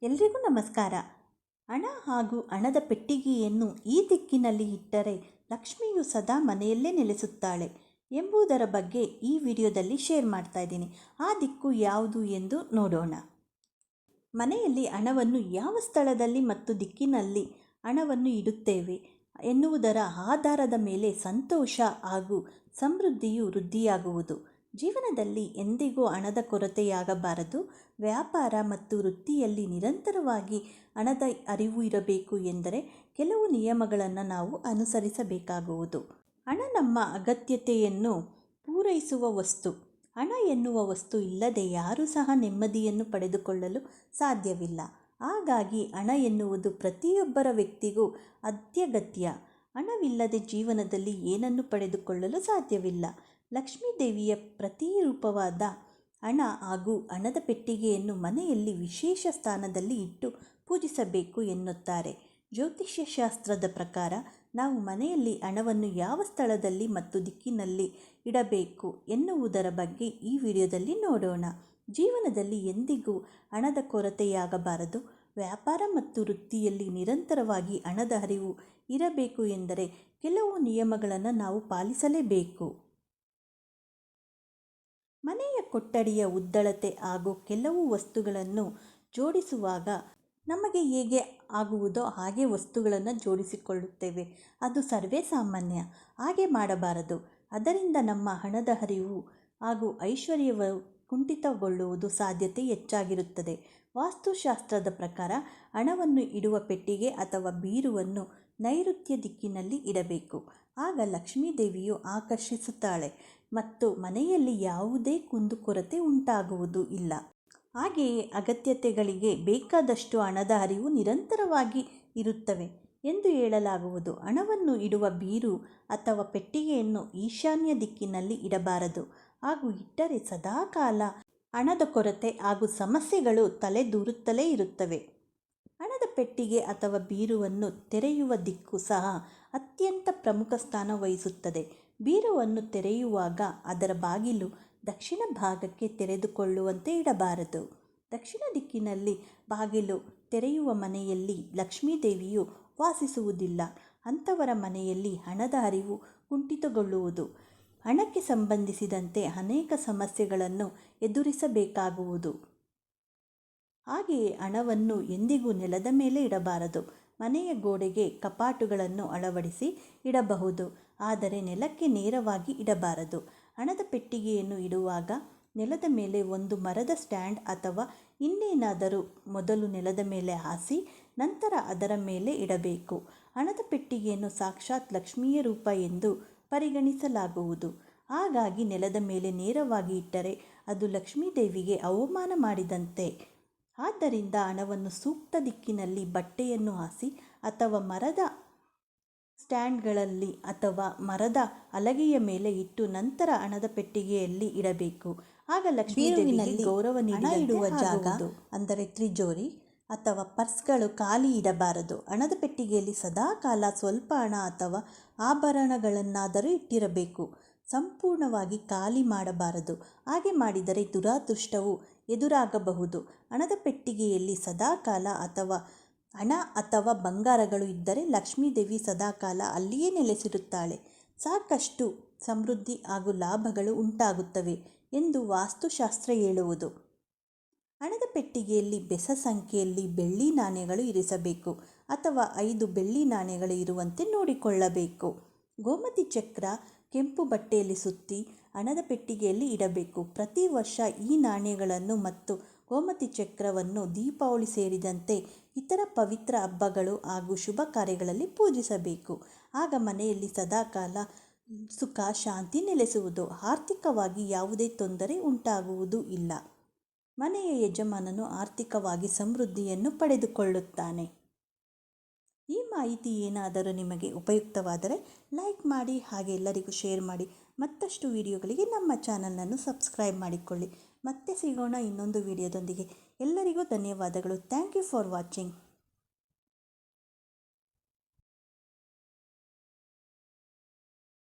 ಎಲ್ರಿಗೂ ನಮಸ್ಕಾರ. ಹಣ ಹಾಗೂ ಹಣದ ಪೆಟ್ಟಿಗೆಯನ್ನು ಈ ದಿಕ್ಕಿನಲ್ಲಿ ಇಟ್ಟರೆ ಲಕ್ಷ್ಮಿಯು ಸದಾ ಮನೆಯಲ್ಲೇ ನೆಲೆಸುತ್ತಾಳೆ ಎಂಬುದರ ಬಗ್ಗೆ ಈ ವಿಡಿಯೋದಲ್ಲಿ ಶೇರ್ ಮಾಡ್ತಾ ಇದ್ದೀನಿ. ಆ ದಿಕ್ಕು ಯಾವುದು ಎಂದು ನೋಡೋಣ. ಮನೆಯಲ್ಲಿ ಹಣವನ್ನು ಯಾವ ಸ್ಥಳದಲ್ಲಿ ಮತ್ತು ದಿಕ್ಕಿನಲ್ಲಿ ಹಣವನ್ನು ಇಡುತ್ತೇವೆ ಎನ್ನುವುದರ ಆಧಾರದ ಮೇಲೆ ಸಂತೋಷ ಹಾಗೂ ಸಮೃದ್ಧಿಯು ವೃದ್ಧಿಯಾಗುವುದು. ಜೀವನದಲ್ಲಿ ಎಂದಿಗೂ ಹಣದ ಕೊರತೆಯಾಗಬಾರದು. ವ್ಯಾಪಾರ ಮತ್ತು ವೃತ್ತಿಯಲ್ಲಿ ನಿರಂತರವಾಗಿ ಹಣದ ಅರಿವು ಇರಬೇಕು ಎಂದರೆ ಕೆಲವು ನಿಯಮಗಳನ್ನು ನಾವು ಅನುಸರಿಸಬೇಕಾಗುವುದು. ಹಣ ನಮ್ಮ ಅಗತ್ಯತೆಯನ್ನು ಪೂರೈಸುವ ವಸ್ತು. ಹಣ ಎನ್ನುವ ವಸ್ತು ಇಲ್ಲದೆ ಯಾರೂ ಸಹ ನೆಮ್ಮದಿಯನ್ನು ಪಡೆದುಕೊಳ್ಳಲು ಸಾಧ್ಯವಿಲ್ಲ. ಹಾಗಾಗಿ ಹಣ ಎನ್ನುವುದು ಪ್ರತಿಯೊಬ್ಬರ ವ್ಯಕ್ತಿಗೂ ಅತ್ಯಗತ್ಯ. ಹಣವಿಲ್ಲದೆ ಜೀವನದಲ್ಲಿ ಏನನ್ನು ಪಡೆದುಕೊಳ್ಳಲು ಸಾಧ್ಯವಿಲ್ಲ. ಲಕ್ಷ್ಮೀ ದೇವಿಯ ಪ್ರತಿರೂಪವಾದ ಹಣ ಹಾಗೂ ಹಣದ ಪೆಟ್ಟಿಗೆಯನ್ನು ಮನೆಯಲ್ಲಿ ವಿಶೇಷ ಸ್ಥಾನದಲ್ಲಿ ಇಟ್ಟು ಪೂಜಿಸಬೇಕು ಎನ್ನುತ್ತಾರೆ. ಜ್ಯೋತಿಷ್ಯ ಶಾಸ್ತ್ರದ ಪ್ರಕಾರ ನಾವು ಮನೆಯಲ್ಲಿ ಹಣವನ್ನು ಯಾವ ಸ್ಥಳದಲ್ಲಿ ಮತ್ತು ದಿಕ್ಕಿನಲ್ಲಿ ಇಡಬೇಕು ಎನ್ನುವುದರ ಬಗ್ಗೆ ಈ ವಿಡಿಯೋದಲ್ಲಿ ನೋಡೋಣ. ಜೀವನದಲ್ಲಿ ಎಂದಿಗೂ ಹಣದ ಕೊರತೆಯಾಗಬಾರದು. ವ್ಯಾಪಾರ ಮತ್ತು ವೃತ್ತಿಯಲ್ಲಿ ನಿರಂತರವಾಗಿ ಹಣದ ಅರಿವು ಇರಬೇಕು ಎಂದರೆ ಕೆಲವು ನಿಯಮಗಳನ್ನು ನಾವು ಪಾಲಿಸಲೇಬೇಕು. ಮನೆಯ ಕೊಠಡಿಯ ಉದ್ದಳತೆ ಹಾಗೂ ಕೆಲವು ವಸ್ತುಗಳನ್ನು ಜೋಡಿಸುವಾಗ ನಮಗೆ ಹೇಗೆ ಆಗುವುದೋ ಹಾಗೆ ವಸ್ತುಗಳನ್ನು ಜೋಡಿಸಿಕೊಳ್ಳುತ್ತೇವೆ. ಅದು ಸರ್ವೇ ಸಾಮಾನ್ಯ. ಹಾಗೆ ಮಾಡಬಾರದು. ಅದರಿಂದ ನಮ್ಮ ಹಣದ ಹರಿವು ಹಾಗೂ ಐಶ್ವರ್ಯವು ಕುಂಠಿತಗೊಳ್ಳುವುದು ಸಾಧ್ಯತೆ ಹೆಚ್ಚಾಗಿರುತ್ತದೆ. ವಾಸ್ತುಶಾಸ್ತ್ರದ ಪ್ರಕಾರ ಹಣವನ್ನು ಇಡುವ ಪೆಟ್ಟಿಗೆ ಅಥವಾ ಬೀರುವನ್ನು ನೈಋತ್ಯ ದಿಕ್ಕಿನಲ್ಲಿ ಇಡಬೇಕು. ಆಗ ಲಕ್ಷ್ಮೀ ದೇವಿಯು ಆಕರ್ಷಿಸುತ್ತಾಳೆ ಮತ್ತು ಮನೆಯಲ್ಲಿ ಯಾವುದೇ ಕುಂದುಕೊರತೆ ಉಂಟಾಗುವುದು ಇಲ್ಲ. ಹಾಗೆಯೇ ಅಗತ್ಯತೆಗಳಿಗೆ ಬೇಕಾದಷ್ಟು ಹಣದ ಹರಿವು ನಿರಂತರವಾಗಿ ಇರುತ್ತವೆ ಎಂದು ಹೇಳಲಾಗುವುದು. ಹಣವನ್ನು ಇಡುವ ಬೀರು ಅಥವಾ ಪೆಟ್ಟಿಗೆಯನ್ನು ಈಶಾನ್ಯ ದಿಕ್ಕಿನಲ್ಲಿ ಇಡಬಾರದು. ಹಾಗೂ ಇಟ್ಟರೆ ಸದಾಕಾಲ ಹಣದ ಕೊರತೆ ಹಾಗೂ ಸಮಸ್ಯೆಗಳು ತಲೆದೂರುತ್ತಲೇ ಇರುತ್ತವೆ. ಹಣದ ಪೆಟ್ಟಿಗೆ ಅಥವಾ ಬೀರುವನ್ನು ತೆರೆಯುವ ದಿಕ್ಕು ಸಹ ಅತ್ಯಂತ ಪ್ರಮುಖ ಸ್ಥಾನ ವಹಿಸುತ್ತದೆ. ಬೀರುವನ್ನು ತೆರೆಯುವಾಗ ಅದರ ಬಾಗಿಲು ದಕ್ಷಿಣ ಭಾಗಕ್ಕೆ ತೆರೆದುಕೊಳ್ಳುವಂತೆ ಇಡಬಾರದು. ದಕ್ಷಿಣ ದಿಕ್ಕಿನಲ್ಲಿ ಬಾಗಿಲು ತೆರೆಯುವ ಮನೆಯಲ್ಲಿ ಲಕ್ಷ್ಮೀ ದೇವಿಯು ವಾಸಿಸುವುದಿಲ್ಲ. ಅಂಥವರ ಮನೆಯಲ್ಲಿ ಹಣದ ಹರಿವು ಕುಂಠಿತಗೊಳ್ಳುವುದು. ಹಣಕ್ಕೆ ಸಂಬಂಧಿಸಿದಂತೆ ಅನೇಕ ಸಮಸ್ಯೆಗಳನ್ನು ಎದುರಿಸಬೇಕಾಗುವುದು. ಹಾಗೆಯೇ ಹಣವನ್ನು ಎಂದಿಗೂ ನೆಲದ ಮೇಲೆ ಇಡಬಾರದು. ಮನೆಯ ಗೋಡೆಗೆ ಕಪಾಟುಗಳನ್ನು ಅಳವಡಿಸಿ ಇಡಬಹುದು, ಆದರೆ ನೆಲಕ್ಕೆ ನೇರವಾಗಿ ಇಡಬಾರದು. ಹಣದ ಪೆಟ್ಟಿಗೆಯನ್ನು ಇಡುವಾಗ ನೆಲದ ಮೇಲೆ ಒಂದು ಮರದ ಸ್ಟ್ಯಾಂಡ್ ಅಥವಾ ಇನ್ನೇನಾದರೂ ಮೊದಲು ನೆಲದ ಮೇಲೆ ಹಾಸಿ ನಂತರ ಅದರ ಮೇಲೆ ಇಡಬೇಕು. ಹಣದ ಪೆಟ್ಟಿಗೆಯನ್ನು ಸಾಕ್ಷಾತ್ ಲಕ್ಷ್ಮಿಯ ರೂಪ ಎಂದು ಪರಿಗಣಿಸಲಾಗುವುದು. ಹಾಗಾಗಿ ನೆಲದ ಮೇಲೆ ನೇರವಾಗಿ ಇಟ್ಟರೆ ಅದು ಲಕ್ಷ್ಮೀ ದೇವಿಗೆ ಅವಮಾನ ಮಾಡಿದಂತೆ. ಆದ್ದರಿಂದ ಹಣವನ್ನು ಸೂಕ್ತ ದಿಕ್ಕಿನಲ್ಲಿ ಬಟ್ಟೆಯನ್ನು ಹಾಸಿ ಅಥವಾ ಮರದ ಸ್ಟ್ಯಾಂಡ್ಗಳಲ್ಲಿ ಅಥವಾ ಮರದ ಹಲಗೆಯ ಮೇಲೆ ಇಟ್ಟು ನಂತರ ಹಣದ ಪೆಟ್ಟಿಗೆಯಲ್ಲಿ ಇಡಬೇಕು. ಆಗ ಲಕ್ಷ್ಮೀ ದೇವಿಗೆ ಗೌರವ ಇಡುವ ಜಾಗ ಅಂದರೆ ತ್ರಿಜೋರಿ ಅಥವಾ ಪರ್ಸ್ಗಳು ಖಾಲಿ ಇಡಬಾರದು. ಹಣದ ಪೆಟ್ಟಿಗೆಯಲ್ಲಿ ಸದಾಕಾಲ ಸ್ವಲ್ಪ ಹಣ ಅಥವಾ ಆಭರಣಗಳನ್ನಾದರೂ ಇಟ್ಟಿರಬೇಕು. ಸಂಪೂರ್ಣವಾಗಿ ಖಾಲಿ ಮಾಡಬಾರದು. ಹಾಗೆ ಮಾಡಿದರೆ ದುರಾದೃಷ್ಟವು ಎದುರಾಗಬಹುದು. ಹಣದ ಪೆಟ್ಟಿಗೆಯಲ್ಲಿ ಸದಾಕಾಲ ಅಥವಾ ಹಣ ಅಥವಾ ಬಂಗಾರಗಳು ಇದ್ದರೆ ಲಕ್ಷ್ಮೀ ದೇವಿ ಸದಾಕಾಲ ಅಲ್ಲಿಯೇ ನೆಲೆಸಿರುತ್ತಾಳೆ. ಸಾಕಷ್ಟು ಸಮೃದ್ಧಿ ಹಾಗೂ ಲಾಭಗಳು ಉಂಟಾಗುತ್ತವೆ ಎಂದು ವಾಸ್ತುಶಾಸ್ತ್ರ ಹೇಳುವುದು. ಹಣದ ಪೆಟ್ಟಿಗೆಯಲ್ಲಿ ಬೆಸ ಸಂಖ್ಯೆಯಲ್ಲಿ ಬೆಳ್ಳಿ ನಾಣ್ಯಗಳು ಇರಿಸಬೇಕು ಅಥವಾ 5 ಬೆಳ್ಳಿ ನಾಣ್ಯಗಳು ಇರುವಂತೆ ನೋಡಿಕೊಳ್ಳಬೇಕು. ಗೋಮತಿ ಚಕ್ರ ಕೆಂಪು ಬಟ್ಟೆಯಲ್ಲಿ ಸುತ್ತಿ ಹಣದ ಪೆಟ್ಟಿಗೆಯಲ್ಲಿ ಇಡಬೇಕು. ಪ್ರತಿ ವರ್ಷ ಈ ನಾಣ್ಯಗಳನ್ನು ಮತ್ತು ಗೋಮತಿ ಚಕ್ರವನ್ನು ದೀಪಾವಳಿ ಸೇರಿದಂತೆ ಇತರ ಪವಿತ್ರ ಹಬ್ಬಗಳು ಹಾಗೂ ಶುಭ ಕಾರ್ಯಗಳಲ್ಲಿ ಪೂಜಿಸಬೇಕು. ಆಗ ಮನೆಯಲ್ಲಿ ಸದಾಕಾಲ ಸುಖ ಶಾಂತಿ ನೆಲೆಸುವುದು. ಆರ್ಥಿಕವಾಗಿ ಯಾವುದೇ ತೊಂದರೆ ಉಂಟಾಗುವುದೂ ಇಲ್ಲ. ಮನೆಯ ಯಜಮಾನನು ಆರ್ಥಿಕವಾಗಿ ಸಮೃದ್ಧಿಯನ್ನು ಪಡೆದುಕೊಳ್ಳುತ್ತಾನೆ. ಈ ಮಾಹಿತಿ ಏನಾದರೂ ನಿಮಗೆ ಉಪಯುಕ್ತವಾದರೆ ಲೈಕ್ ಮಾಡಿ, ಹಾಗೆ ಎಲ್ಲರಿಗೂ ಶೇರ್ ಮಾಡಿ. ಮತ್ತಷ್ಟು ವಿಡಿಯೋಗಳಿಗೆ ನಮ್ಮ ಚಾನಲನ್ನು ಸಬ್ಸ್ಕ್ರೈಬ್ ಮಾಡಿಕೊಳ್ಳಿ. ಮತ್ತೆ ಸಿಗೋಣ ಇನ್ನೊಂದು ವಿಡಿಯೋದೊಂದಿಗೆ. ಎಲ್ಲರಿಗೂ ಧನ್ಯವಾದಗಳು. Thank you for watching.